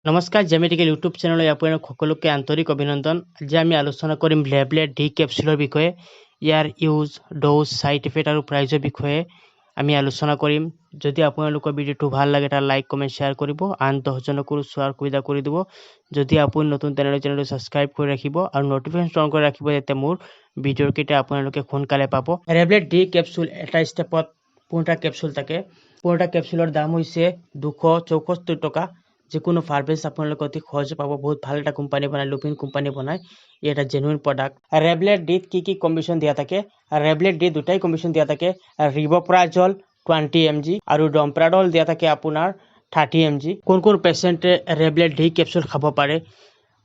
নমস্কাৰ জেমেডিকেল ইউটিউব চেনেললৈ আপোনালোক সকলোকে আন্তৰিক অভিনন্দন। আজি আমি আলোচনা কৰিম লেবলেট ডি কেপচুলৰ বিষয়ে, ইয়াৰ ইউজ, ড'জ, সাইড ইফেক্ট আৰু প্ৰাইজৰ বিষয়ে আমি আলোচনা কৰিম। যদি আপোনালোকৰ ভিডিঅ'টো ভাল লাগে তাৰ লাইক কমেণ্ট শ্বেয়াৰ কৰিব, আন 10জনকো চোৱাৰ সুবিধা কৰি দিব। যদি আপুনি নতুন চেনেলটো ছাবস্ক্ৰাইব কৰি ৰাখিব আৰু নটিফিকেশ্যন অন কৰি ৰাখিব যাতে মোৰ ভিডিঅ'ৰ কেইটা আপোনালোকে সোনকালে পাব। লেবলেট ডি কেপচুল এটা ষ্টেপত 15টা কেপচুল থাকে। 15টা কেপচুলৰ দাম হৈছে 274 টকা। যিকোনো ফাৰ্মেচী আপোনালোকে অতি সহজে পাব। বহুত ভাল এটা কোম্পানী বনায়, লুপিন কোম্পানী বনায়। ই এটা জেনুইন প্ৰডাক্ট। লেবলেট ডিত কি কম্বিনেশ্যন দিয়া থাকে? লেবলেট ডি দুটাই কম্বিনেশ্যন দিয়া থাকে। ৰিবপ্ৰাজল 20 mg আৰু ডম্পেৰাডল দিয়া থাকে আপোনাৰ 30 mg। কোন পেচেণ্টে লেবলেট ডি কেপচুল খাব পাৰে?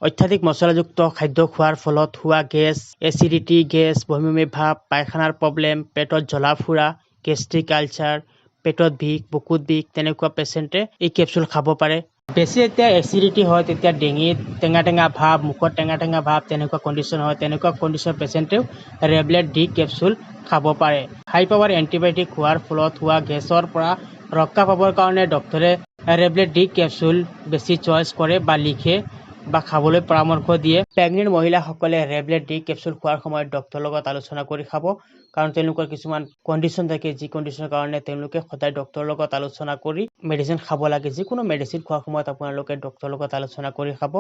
অত্যাধিক মছলাযুক্ত খাদ্য খোৱাৰ ফলত হোৱা গেছ, এচিডিটি, গেছ, বমি ভাৱ, পায়খানাৰ প্ৰব্লেম, পেটত জ্বলা ফুৰা, গেষ্ট্ৰিক আলচাৰ, পেটত বিষ, বুকুত বিষ, তেনেকুৱা পেচেণ্টে এই কেপচুল খাব পাৰে। বেছি যেতিয়া এচিডিটি হয়, তেতিয়া ডিঙিত টেঙা ভাৱ, মুখত টেঙা ভাৱ, তেনেকুৱা কণ্ডিশ্যন হয়। তেনেকুৱা কণ্ডিশ্যন পেচেণ্টেও লেবলেট ডি কেপচুল খাব পাৰে। হাই পাৱাৰ এণ্টিবায়'টিক খোৱাৰ ফলত হোৱা গেছৰ পৰা ৰক্ষা পাবৰ কাৰণে ডক্তৰে লেবলেট ডি কেপচুল বেছি চইচ কৰে বা লিখে বা খাবলৈ পৰামৰ্শ দিয়ে। প্ৰেগনেণ্ট মহিলাসকলে লেবলেট ডি কেপচুল খোৱাৰ সময়ত ডক্তৰৰ লগত আলোচনা কৰি খাব, কাৰণ তেওঁলোকৰ কিছুমান কণ্ডিশ্যন থাকে, যি কণ্ডিশ্যনৰ কাৰণে তেওঁলোকে সদায় ডক্তৰৰ লগত আলোচনা কৰি মেডিচিন খাব লাগে। যিকোনো মেডিচিন খোৱাৰ সময়ত আপোনালোকে ডক্তৰৰ লগত আলোচনা কৰি খাব।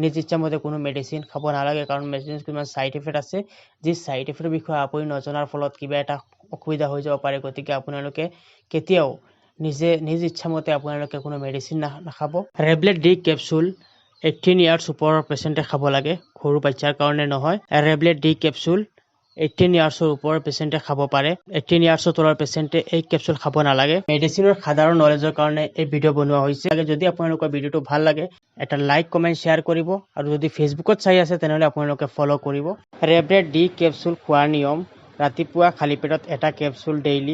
নিজ ইচ্ছামতে কোনো মেডিচিন খাব নালাগে, কাৰণ মেডিচিন কিছুমান ছাইড ইফেক্ট আছে, যি ছাইড ইফেক্টৰ বিষয়ে আপুনি নজনাৰ ফলত কিবা এটা অসুবিধা হৈ যাব পাৰে। গতিকে আপোনালোকে কেতিয়াও নিজ ইচ্ছামতে আপোনালোকে কোনো মেডিচিন নাখাব। লেবলেট ডি কেপচুল 18 ইয়াৰ্ছ ওপৰৰ পেচেণ্টে খাব লাগে, সৰু বাচ্চাৰ কাৰণে নহয়। লেবলেট ডি কেপচুল 18 ইয়াৰ্ছৰ ওপৰৰ পেচেণ্টে খাব পাৰে। 18 ইয়াৰ্ছৰ তলৰ পেচেণ্টে এই কেপচুল খাব নালাগে। মেডিচিনৰ সাধাৰণ নলেজৰ কাৰণে এই ভিডিঅ' বনোৱা হৈছে। যদি আপোনালোকৰ ভিডিঅ'টো ভাল লাগে, এটা লাইক কমেণ্ট শ্বেয়াৰ কৰিব, আৰু যদি ফেচবুকত চাই আছে তেনেহ'লে আপোনালোকে ফ'ল' কৰিব। লেবলেট ডি কেপচুল খোৱাৰ নিয়ম: ৰাতিপুৱা খালী পেটত এটা কেপচুল ডেইলি